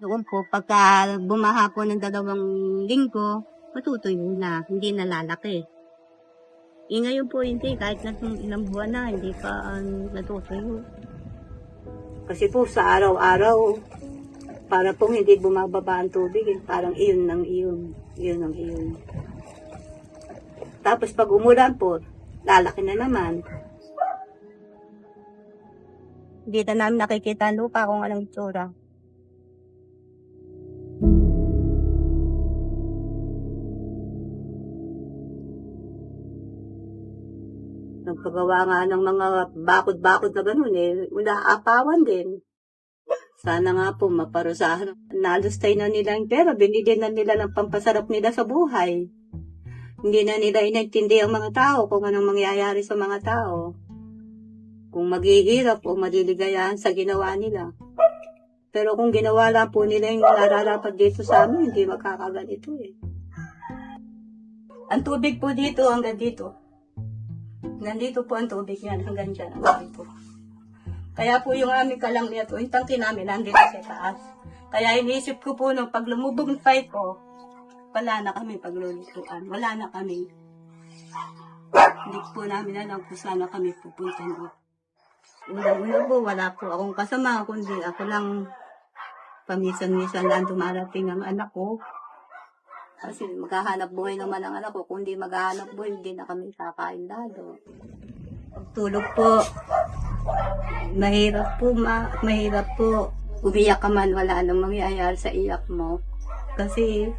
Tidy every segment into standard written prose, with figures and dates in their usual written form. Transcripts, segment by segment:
Noon po, pagka bumaha po ng 2 linggo, matutuyo na, hindi na lalaki. Ngayon po hindi, kahit na ilang buwan na, hindi pa natutuyo. Kasi po sa araw-araw, para pong hindi bumababa ang tubig, parang iyon ng iyon. Iyon ng iyon. Tapos pag umulan po, lalaki na naman. Hindi na namin nakikita ang lupa kung anong itsura. Nagpagawa nga ng mga bakod-bakod na gano'n unaapawan din. Sana nga po maparusahan. Nalustay na nila yung pera, binigyan na nila ng pampasarap nila sa buhay. Hindi na nila inintindi ang mga tao kung anong mangyayari sa mga tao. Kung maghihirap o maliligayahan sa ginawa nila. Pero kung ginawa lang po nila yung nararapat dito sa amin, hindi magkakaganito Ang tubig po dito hanggang dito. Nandito po ang tubig yan, hanggang dyan ang tubig po. Kaya po yung aming kalangniat po, yung tangki namin nandito sa taas. Kaya iniisip ko po nung pag lumubog ng pipe ko, wala na kami paglulutuan, wala na kami. Hindi po namin alam kung saan na kami pupunta dito. Una po, wala po akong kasama, kundi ako lang pamisan-misan lang dumarating ang anak ko. Kasi maghahanap buhay naman ang anak ko. Kung di maghahanap buhay, hindi na kami kakain lalo. Pagtulog po, mahirap po. Umiyak ka man, wala nang mangyayari sa iyak mo. Kasi,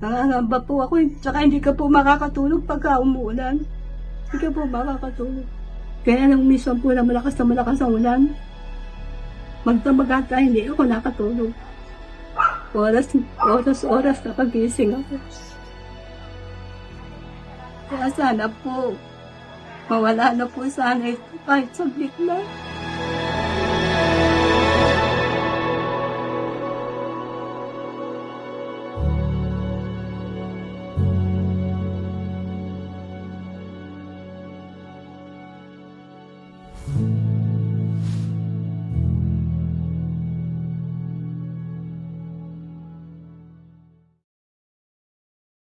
nangangamba po ako. Tsaka hindi ka po makakatulog pagka umuulan. Hindi ka po makakatulog. Kaya nung minsan po na malakas ang ulan, magdamagat ka, hindi ako nakatulog. Oras na pagising ako. Kaya sana po, mawala na po sana ito kahit saglit na.